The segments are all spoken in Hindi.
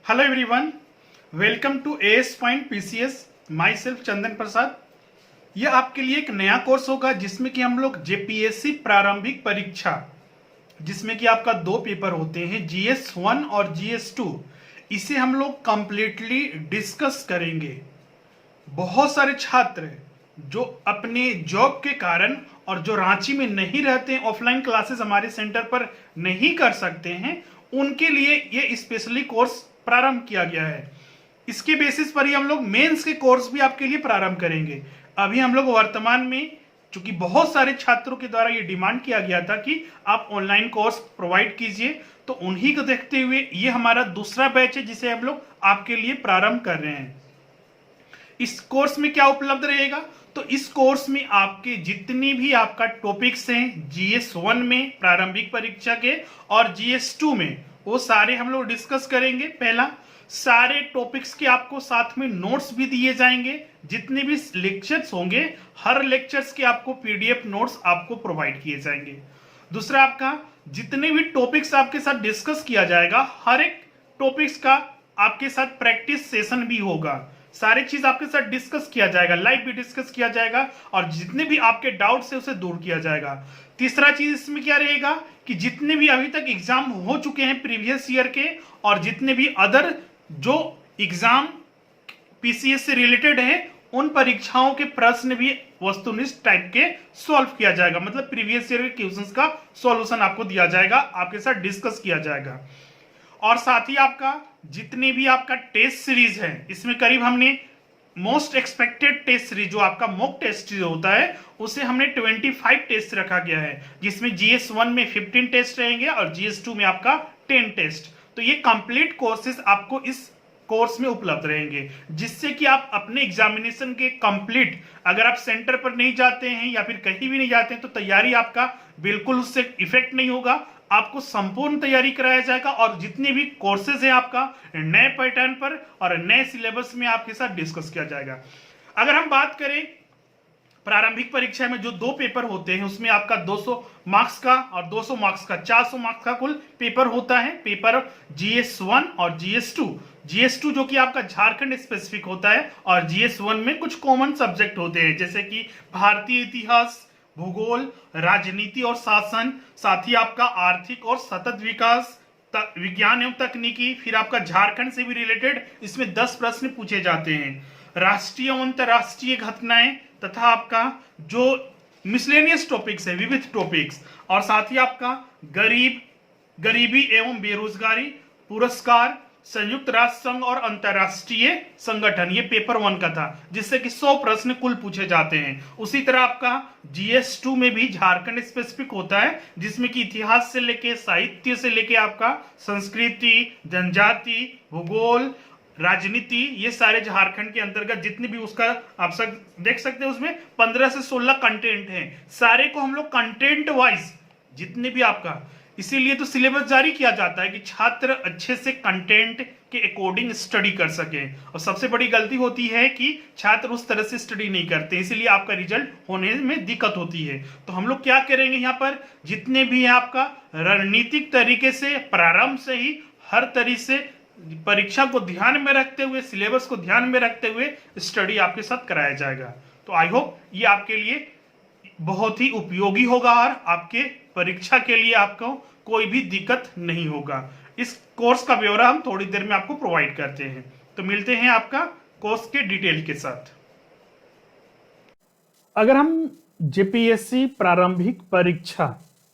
Hello everyone, welcome to AS point PCS. Myself Chandan Prasad. यह आपके लिए एक नया कोर्स होगा जिसमें कि हम लोग जेपीएससी प्रारंभिक परीक्षा, जिसमें कि आपका दो पेपर होते हैं, जीएस 1 और जीएस 2। इसे हम लोग कंप्लीटली डिस्कस करेंगे। बहुत सारे छात्र जो अपने जॉब के कारण और जो रांची में नहीं रहते हैं, ऑफलाइन क्लासेस हमारे सेंटर पर नहीं कर सकते हैं, उनके लिए ये स्पेशली कोर्स प्रारंभ किया गया है। इसके बेसिस पर ही हम लोग मेंस के कोर्स भी आपके लिए प्रारंभ करेंगे। अभी हम लोग वर्तमान में, चूंकि बहुत सारे छात्रों के द्वारा ये डिमांड किया गया था कि आप ऑनलाइन कोर्स प्रोवाइड कीजिए, तो उन्हीं को देखते हुए ये हमारा दूसरा बैच है जिसे हम लोग आपके लिए प्रारंभ कर रहे हैं। इस कोर्स में क्या उपलब्ध रहेगा? तो इस कोर्स में आपके जितनी भी आपका टॉपिक्स हैं जीएस 1 में प्रारंभिक परीक्षा के और जीएस 2 में, वो सारे हम लोग डिस्कस करेंगे। पहला, सारे टॉपिक्स के आपको साथ में नोट्स भी दिए जाएंगे। जितने भी लेक्चर्स होंगे, हर लेक्चर्स के आपको पीडीएफ नोट्स आपको प्रोवाइड किए जाएंगे। दूसरा, आपका जितने भी टॉपिक्स आपके साथ डिस्कस किया जाएगा, हर एक टॉपिक्स का आपके साथ प्रैक्टिस सेशन भी होगा। सारी चीज आपके साथ डिस्कस किया जाएगा, लाइव भी डिस्कस किया जाएगा और जितने भी आपके डाउट्स है उसे दूर किया जाएगा। तीसरा चीज इसमें क्या रहेगा कि जितने भी अभी तक एग्जाम हो चुके हैं प्रीवियस ईयर के और जितने भी अदर जो एग्जाम पीसीएस से रिलेटेड है, उन परीक्षाओं के प्रश्न भी वस्तुनिष्ठ टाइप के सॉल्व किया जाएगा। मतलब प्रीवियस ईयर के क्वेश्चंस का सॉल्यूशन आपको दिया जाएगा, आपके साथ डिस्कस किया जाएगा। और साथ ही आपका जितने भी आपका टेस्ट सीरीज है, इसमें करीब हमने मोस्ट एक्सपेक्टेड टेस्ट सीरीज जो आपका मॉक टेस्ट होता है, उसे हमने 25 टेस्ट रखा गया है, जिसमें जीएस 1 में 15 टेस्ट रहेंगे और जीएस 2 में आपका 10 टेस्ट। तो ये कंप्लीट कोर्सेज आपको इस कोर्स में उपलब्ध रहेंगे, जिससे कि आप अपने एग्जामिनेशन के कंप्लीट, अगर आप सेंटर पर नहीं जाते हैं या फिर कहीं भी नहीं जाते हैं, तो तैयारी आपका बिल्कुल उससे इफेक्ट नहीं होगा। आपको संपूर्ण तैयारी कराया जाएगा और जितने भी कोर्सेज हैं आपका नए पैटर्न पर और नए सिलेबस में आपके साथ डिस्कस किया जाएगा। अगर हम बात करें प्रारंभिक परीक्षा में जो दो पेपर होते हैं, उसमें आपका 200 मार्क्स का और 200 मार्क्स का, 400 मार्क्स का कुल पेपर होता है। पेपर जीएस 1 और जीएस 2। जीएस 2 जो कि आपका झारखंड स्पेसिफिक होता है और जीएस 1 में कुछ कॉमन सब्जेक्ट होते हैं, जैसे कि भारतीय इतिहास, भूगोल, राजनीति और शासन, साथ ही आपका आर्थिक और सतत विकास, विज्ञान एवं तकनीकी, फिर आपका झारखंड से भी रिलेटेड इसमें 10 प्रश्न पूछे जाते हैं, राष्ट्रीय और अंतरराष्ट्रीय घटनाएं, तथा आपका जो मिसलेनियस टॉपिक्स है, विविध टॉपिक्स, और साथ ही आपका गरीबी एवं बेरोजगारी, पुरस्कार, संयुक्त राष्ट्र संघ और अंतरराष्ट्रीय संगठन, ये पेपर 1 का था, जिससे कि 100 प्रश्न कुल पूछे जाते हैं। उसी तरह आपका जीएस 2 में भी झारखंड स्पेसिफिक होता है, जिसमें कि इतिहास से लेके, साहित्य से लेके आपका संस्कृति, जनजाति, भूगोल, राजनीति, ये सारे झारखंड के अंतर्गत जितने भी उसका आप सब देख सकते हैं, उसमें 15 से 16 कंटेंट हैं। सारे को हम लोग कंटेंट वाइज जितने भी आपका, इसीलिए तो सिलेबस जारी किया जाता है कि छात्र अच्छे से कंटेंट के अकॉर्डिंग स्टडी कर सके। और सबसे बड़ी गलती होती है कि छात्र उस तरह से स्टडी नहीं करते, इसीलिए आपका रिजल्ट होने में दिक्कत होती है। तो हम लोग क्या करेंगे, यहाँ पर जितने भी है आपका रणनीतिक तरीके से प्रारंभ से ही हर तरीके से परीक्षा को ध्यान में रखते हुए, सिलेबस को ध्यान में रखते हुए स्टडी आपके साथ कराया जाएगा। तो आई होप ये आपके लिए बहुत ही उपयोगी होगा और आपके परीक्षा के लिए आपको कोई भी दिक्कत नहीं होगा। इस कोर्स का ब्यौरा हम थोड़ी देर में आपको प्रोवाइड करते हैं। तो मिलते हैं आपका कोर्स के डिटेल के साथ। अगर हम जेपीएससी प्रारंभिक परीक्षा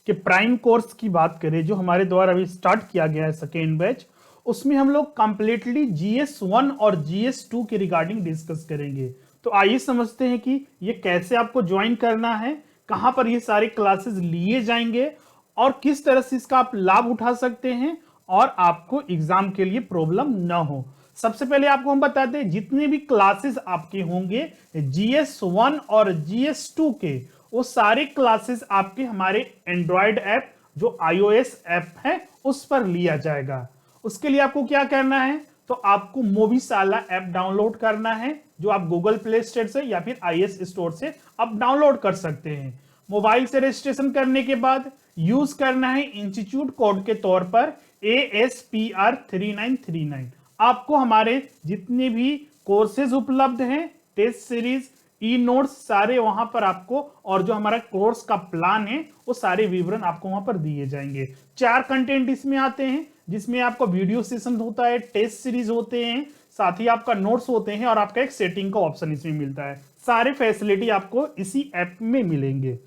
के प्राइम कोर्स की बात करें, जो हमारे द्वारा अभी स्टार्ट किया गया है सेकेंड बैच, उसमें हम लोग कंप्लीटली जीएस 1 और जीएस 2 के रिगार्डिंग डिस्कस करेंगे। तो आइए समझते हैं कि ये कैसे आपको ज्वाइन करना है, कहां पर ये सारे क्लासेस लिए जाएंगे और किस तरह से इसका आप लाभ उठा सकते हैं और आपको एग्जाम के लिए प्रॉब्लम ना हो। सबसे पहले आपको हम बता दें, जितने भी क्लासेस आपके होंगे जीएस 1 और जीएस 2 के, वो सारे क्लासेस आपके हमारे एंड्रॉयड ऐप जो iOS ऐप है उस पर लिया जाएगा। उसके लिए आपको क्या करना है, तो आपको मोबीशाला ऐप डाउनलोड करना है, जो आप गूगल प्ले स्टोर से या फिर आईएस स्टोर से आप डाउनलोड कर सकते हैं। मोबाइल से रजिस्ट्रेशन करने के बाद यूज करना है इंस्टीट्यूट कोड के तौर पर ASPR 3939। आपको हमारे जितने भी कोर्सेज उपलब्ध हैं, टेस्ट सीरीज, ई नोट्स, सारे वहां पर आपको, और जो हमारा कोर्स का प्लान है वो सारे विवरण आपको वहां पर दिए जाएंगे। 4 कंटेंट इसमें आते हैं, जिसमें आपको वीडियो सेशन होता है, टेस्ट सीरीज होते हैं, साथ ही आपका नोट्स होते हैं, और आपका एक सेटिंग का ऑप्शन इसमें मिलता है। सारे फैसिलिटी आपको इसी ऐप में मिलेंगे।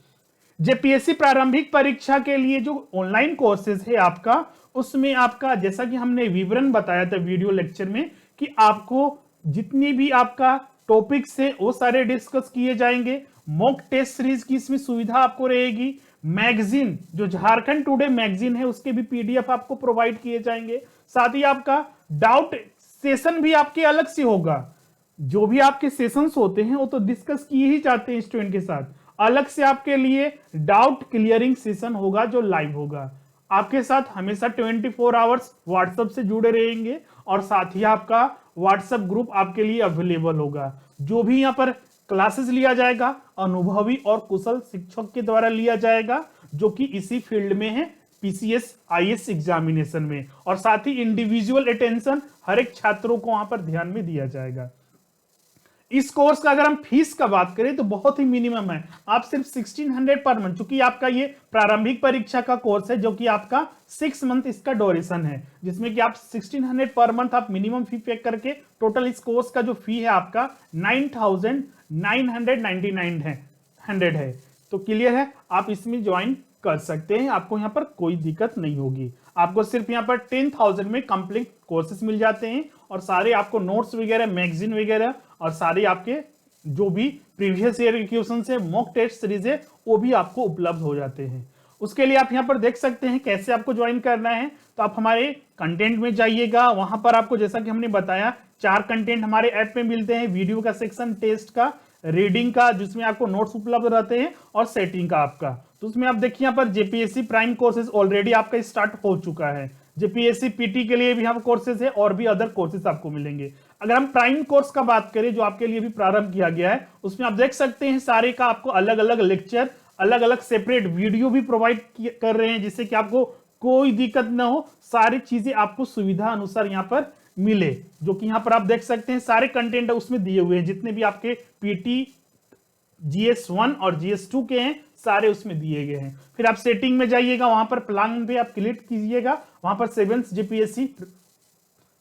जेपीएससी प्रारंभिक परीक्षा के लिए जो ऑनलाइन कोर्सेज है आपका, उसमें आपका जैसा कि हमने विवरण बताया था वीडियो लेक्चर में, कि आपको जितनी भी आपका टॉपिक्स है वो सारे डिस्कस किए जाएंगे। मॉक टेस्ट सीरीज की इसमें सुविधा आपको रहेगी। मैगजीन, जो झारखंड टुडे मैगजीन है, उसके भी पीडीएफ आपको प्रोवाइड किए जाएंगे। साथ ही आपका डाउट सेशन भी आपके अलग से होगा। जो भी आपके सेशंस होते हैं वो तो डिस्कस किए ही जाते हैं स्टूडेंट के साथ, अलग से आपके लिए डाउट क्लियरिंग सेशन होगा जो लाइव होगा। आपके साथ हमेशा 24 आवर्स व्हाट्सएप से जुड़े रहेंगे, और साथ ही आपका व्हाट्सएप ग्रुप आपके लिए अवेलेबल होगा। जो भी यहाँ पर क्लासेस लिया जाएगा अनुभवी और कुशल शिक्षक के द्वारा लिया जाएगा, जो कि इसी फील्ड में है, पीसीएस आईएएस एग्जामिनेशन में। और साथ ही इंडिविजुअल अटेंशन हर एक छात्रों को वहां पर ध्यान में दिया जाएगा। इस कोर्स का अगर हम फीस का बात करें तो बहुत ही मिनिमम है, आप सिर्फ 1600 पर मंथ, चूंकि आपका ये प्रारंभिक परीक्षा का कोर्स है, जो कि आपका 6 मंथ इसका ड्यूरेशन है, जिसमें कि आप 1600 पर मंथ आप मिनिमम फी पे करके, टोटल इस कोर्स का जो फी है आपका 9999 है। तो क्लियर है, आप इसमें ज्वाइन कर सकते हैं, आपको यहाँ पर कोई दिक्कत नहीं होगी। आपको सिर्फ यहाँ पर 10,000 में कंप्लीट कोर्सेज मिल जाते हैं, और सारे आपको नोट्स वगैरह, मैगजीन वगैरह, और सारे आपके जो भी प्रीवियस ईयर क्वेश्चन है, मॉक टेस्ट सीरीज है, वो भी आपको उपलब्ध हो जाते हैं। उसके लिए आप यहाँ पर देख सकते हैं कैसे आपको ज्वाइन करना है। तो आप हमारे कंटेंट में जाइएगा, वहां पर आपको जैसा कि हमने बताया 4 कंटेंट हमारे ऐप में मिलते हैं। वीडियो का सेक्शन, टेस्ट का, रीडिंग का जिसमें आपको नोट्स उपलब्ध रहते हैं, और सेटिंग का आपका। तो उसमें आप देखिए यहाँ पर जेपीएससी प्राइम कोर्सेज ऑलरेडी आपका स्टार्ट हो चुका है। जेपीएससी पीटी के लिए भी यहाँ पर कोर्सेज है, और भी अदर कोर्सेज आपको मिलेंगे। अगर हम प्राइम कोर्स का बात करें, जो आपके लिए भी प्रारंभ किया गया है, उसमें आप देख सकते हैं सारे का आपको अलग अलग लेक्चर, अलग अलग सेपरेट वीडियो भी प्रोवाइड कर रहे हैं, जिससे कि आपको कोई दिक्कत ना हो, सारी चीजें आपको सुविधा अनुसार यहाँ पर मिले। जो कि यहाँ पर आप देख सकते हैं सारे कंटेंट उसमें दिए हुए हैं, जितने भी आपके पीटी GS1 और GS2 के हैं, सारे उसमें दिए गए हैं। फिर आप सेटिंग में जाइएगा, वहां पर प्लान पे आप क्लिक कीजिएगा, वहां पर 7th JPSC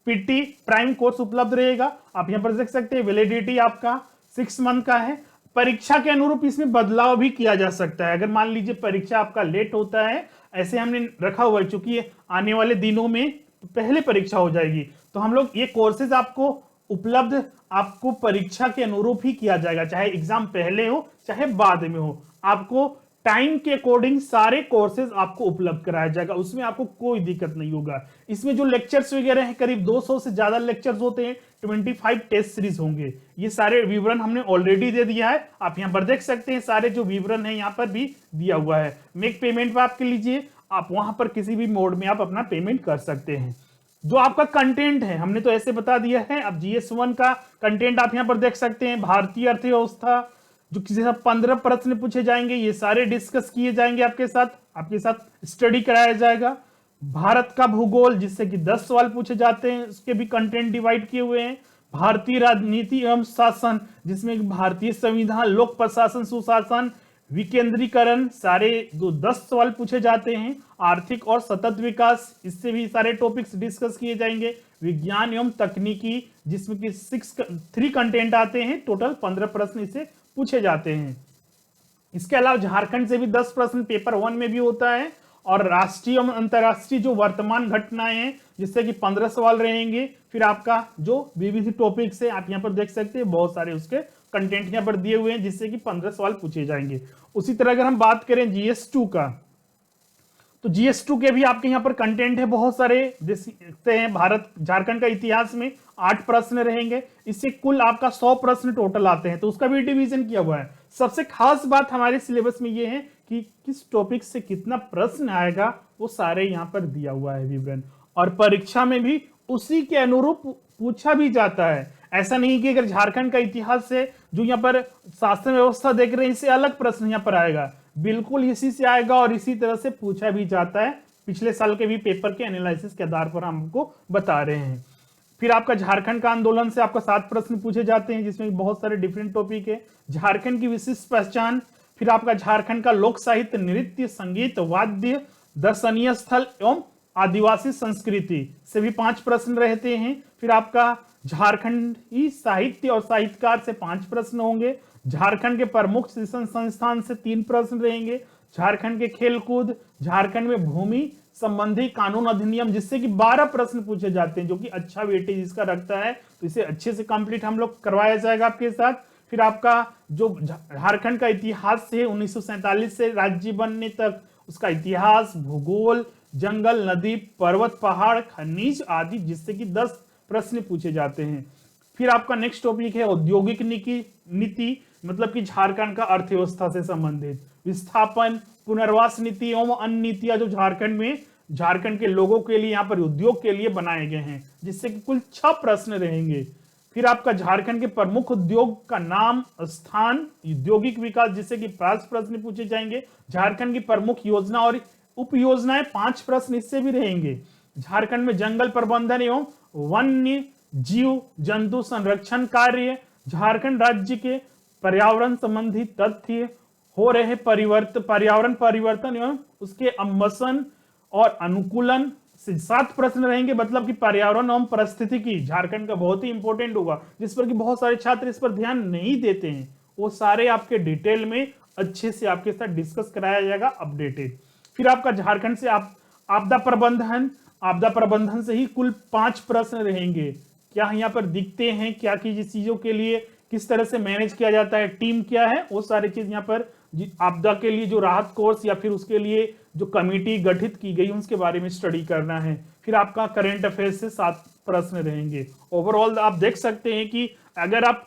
PT prime course उपलब्ध रहेगा। आप यहां पर देख सकते हैं वैलिडिटी आपका 6 मंथ का है। परीक्षा के अनुरूप इसमें बदलाव भी किया जा सकता है। अगर मान लीजिए परीक्षा आपका लेट होता है, ऐसे हमने रखा हुआ है, चूंकि आने वाले दिनों में पहले परीक्षा हो जाएगी, तो हम लोग ये कोर्सेज आपको उपलब्ध आपको परीक्षा के अनुरूप ही किया जाएगा, चाहे एग्जाम पहले हो चाहे बाद में हो। आपको टाइम के अकॉर्डिंग सारे कोर्सेज आपको उपलब्ध कराया जाएगा, उसमें आपको कोई दिक्कत नहीं होगा। इसमें जो लेक्चर्स वगैरह हैं, करीब 200 से ज्यादा लेक्चर्स होते हैं, 25 टेस्ट सीरीज होंगे। ये सारे विवरण हमने ऑलरेडी दे दिया है, आप यहाँ पर देख सकते हैं सारे जो विवरण है यहाँ पर भी दिया हुआ है। मेक पेमेंट पर आपके लीजिए, आप वहां पर किसी भी मोड में आप अपना पेमेंट कर सकते हैं। जो आपका कंटेंट है हमने तो ऐसे बता दिया है। अब GS1 का कंटेंट आप यहाँ पर देख सकते हैं, भारतीय अर्थव्यवस्था, जो किसी से 15 प्रश्न पूछे जाएंगे, ये सारे डिस्कस किए जाएंगे आपके साथ स्टडी कराया जाएगा। भारत का भूगोल, जिससे कि 10 सवाल पूछे जाते हैं, उसके भी कंटेंट डिवाइड किए हुए हैं। भारतीय राजनीति एवं शासन, जिसमें भारतीय संविधान, लोक प्रशासन, सुशासन, विकेंद्रीकरण, सारे जो 10 सवाल पूछे जाते हैं। आर्थिक और सतत विकास, इससे भी सारे टॉपिक्स डिस्कस किए जाएंगे। विज्ञान एवं तकनीकी, जिसमें कि 3 कंटेंट आते हैं, टोटल 15 प्रश्न इससे पूछे जाते हैं। इसके अलावा झारखंड से भी 10 प्रश्न पेपर 1 में भी होता है, और राष्ट्रीय एवं अंतरराष्ट्रीय जो वर्तमान घटनाएं हैं, जिससे कि 15 सवाल रहेंगे। फिर आपका जो विविध टॉपिक्स है, आप यहाँ पर देख सकते हैं बहुत सारे उसके कंटेंट यहाँ पर दिए हुए हैं, जिससे कि 15 सवाल पूछे जाएंगे। उसी तरह अगर हम बात करें GS2 का, तो GS2 के भी आपके यहाँ पर कंटेंट है बहुत सारे। देखते हैं भारत झारखंड का इतिहास में 8 प्रश्न रहेंगे, इससे कुल आपका 100 प्रश्न टोटल आते हैं, तो उसका भी डिवीजन किया हुआ है। सबसे खास बात हमारे सिलेबस में ये है कि किस टॉपिक से कितना प्रश्न आएगा, वो सारे यहाँ पर दिया हुआ है विवरण, और परीक्षा में भी उसी के अनुरूप पूछा भी जाता है। ऐसा नहीं कि अगर झारखंड का इतिहास से जो यहाँ पर शासन व्यवस्था देख रहे हैं, इससे अलग प्रश्न यहाँ पर आएगा, बिल्कुल इसी से आएगा, और इसी तरह से पूछा भी जाता है। पिछले साल के भी पेपर के एनालिसिस के आधार पर हम आपको बता रहे हैं। फिर आपका झारखंड का आंदोलन से आपका 7 प्रश्न पूछे जाते हैं, जिसमें बहुत सारे डिफरेंट टॉपिक है। झारखंड की विशिष्ट पहचान, फिर आपका झारखंड का लोक साहित्य, नृत्य, संगीत, वाद्य, दर्शनीय स्थल एवं आदिवासी संस्कृति से भी 5 प्रश्न रहते हैं। फिर आपका झारखंडी साहित्य और साहित्यकार से 5 प्रश्न होंगे। झारखंड के प्रमुख शिक्षण संस्थान से 3 प्रश्न रहेंगे। झारखंड के खेलकूद, झारखंड में भूमि संबंधी कानून अधिनियम, जिससे कि 12 प्रश्न पूछे जाते हैं, जो कि अच्छा वेटेज इसका रखता है, तो इसे अच्छे से कंप्लीट हम लोग करवाया जाएगा आपके साथ। फिर आपका जो झारखंड का इतिहास है 1947 से राज्य बनने तक, उसका इतिहास, भूगोल, जंगल, नदी, पर्वत, पहाड़, खनिज आदि, जिससे कि 10 प्रश्न पूछे जाते हैं। फिर आपका नेक्स्ट टॉपिक है औद्योगिक नीति, मतलब कि झारखंड का अर्थव्यवस्था से संबंधित, विस्थापन, पुनर्वास नीति एवं अन्य नीतियां जो झारखंड में झारखंड के लोगों के लिए, यहाँ पर उद्योग के लिए बनाए गए हैं, जिससे कि कुल 6 प्रश्न रहेंगे। फिर आपका झारखंड के प्रमुख उद्योग का नाम, स्थान, औद्योगिक विकास, जिससे कि 5 प्रश्न पूछे जाएंगे। झारखंड की प्रमुख योजना और उप योजनाएं, 5 प्रश्न इससे भी रहेंगे। झारखंड में जंगल प्रबंधन एवं वन्य जीव जंतु संरक्षण कार्य, झारखंड राज्य के पर्यावरण संबंधी तथ्य, हो रहे पर्यावरण परिवर्तन एवं उसके अम्बसन और अनुकूलन से 7 प्रश्न रहेंगे। मतलब कि पर्यावरण एवं परिस्थितिकी झारखंड का बहुत ही इंपॉर्टेंट होगा, जिस पर कि बहुत सारे छात्र इस पर ध्यान नहीं देते हैं, वो सारे आपके डिटेल में अच्छे से आपके साथ डिस्कस कराया जाएगा, अपडेटेड। फिर आपका झारखंड से आपदा प्रबंधन से ही कुल 5 प्रश्न रहेंगे। क्या यहाँ पर दिखते हैं, क्या की चीजों के लिए किस तरह से मैनेज किया जाता है, टीम क्या है, वो सारी चीज यहाँ पर आपदा के लिए जो राहत कोर्स या फिर उसके लिए जो कमेटी गठित की गई उसके बारे में स्टडी करना है। फिर आपका करंट अफेयर्स से 7 प्रश्न रहेंगे। ओवरऑल आप देख सकते हैं कि अगर आप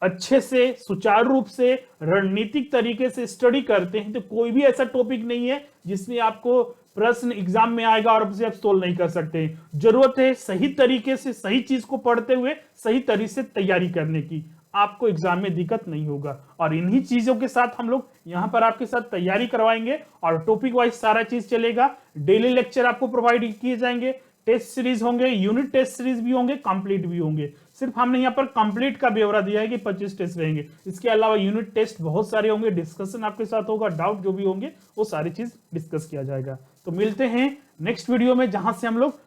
अच्छे से सुचारू रूप से रणनीतिक तरीके से स्टडी करते हैं तो कोई भी ऐसा टॉपिक नहीं है जिसमें आपको प्रश्न एग्जाम में आएगा और उसे आप सोल्व नहीं कर सकते। जरूरत है सही तरीके से सही चीज को पढ़ते हुए सही तरीके से तैयारी करने की, आपको एग्जाम में दिक्कत नहीं होगा। और इन्हीं चीजों के साथ हम लोग यहाँ पर आपके साथ तैयारी करवाएंगे और टॉपिक वाइज सारा चीज चलेगा। डेली लेक्चर आपको प्रोवाइड किए जाएंगे, टेस्ट सीरीज होंगे, यूनिट टेस्ट सीरीज भी होंगे, कंप्लीट भी होंगे। सिर्फ हमने यहाँ पर कंप्लीट का ब्यौरा दिया है कि 25 टेस्ट रहेंगे, इसके अलावा यूनिट टेस्ट बहुत सारे होंगे, डिस्कशन आपके साथ होगा, डाउट जो भी होंगे वो सारी चीज डिस्कस किया जाएगा। तो मिलते हैं नेक्स्ट वीडियो में, जहां से हम लोग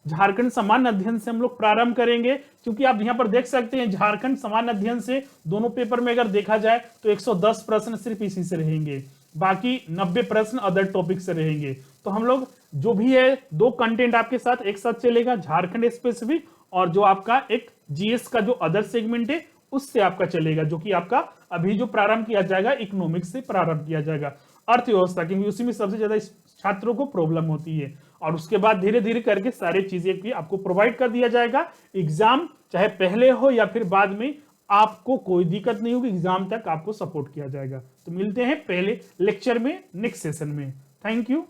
झारखंड सामान्य अध्ययन से हम लोग प्रारंभ करेंगे। क्योंकि आप यहाँ पर देख सकते हैं झारखंड सामान्य अध्ययन से दोनों पेपर में अगर देखा जाए तो 110 प्रश्न सिर्फ इसी से रहेंगे, बाकी 90 प्रश्न अदर टॉपिक से रहेंगे। तो हम लोग जो भी है 2 कंटेंट आपके साथ एक साथ चलेगा, झारखंड स्पेसिफिक और जो आपका एक जीएस का जो अदर सेगमेंट है उससे आपका चलेगा, जो कि आपका अभी जो प्रारंभ किया जाएगा इकोनॉमिक्स से प्रारंभ किया जाएगा, अर्थव्यवस्था, क्योंकि उसी में सबसे ज्यादा छात्रों को प्रॉब्लम होती है। और उसके बाद धीरे धीरे करके सारी चीजें भी आपको प्रोवाइड कर दिया जाएगा। एग्जाम चाहे पहले हो या फिर बाद में, आपको कोई दिक्कत नहीं होगी, एग्जाम तक आपको सपोर्ट किया जाएगा। तो मिलते हैं पहले लेक्चर में, नेक्स्ट सेशन में। Thank you.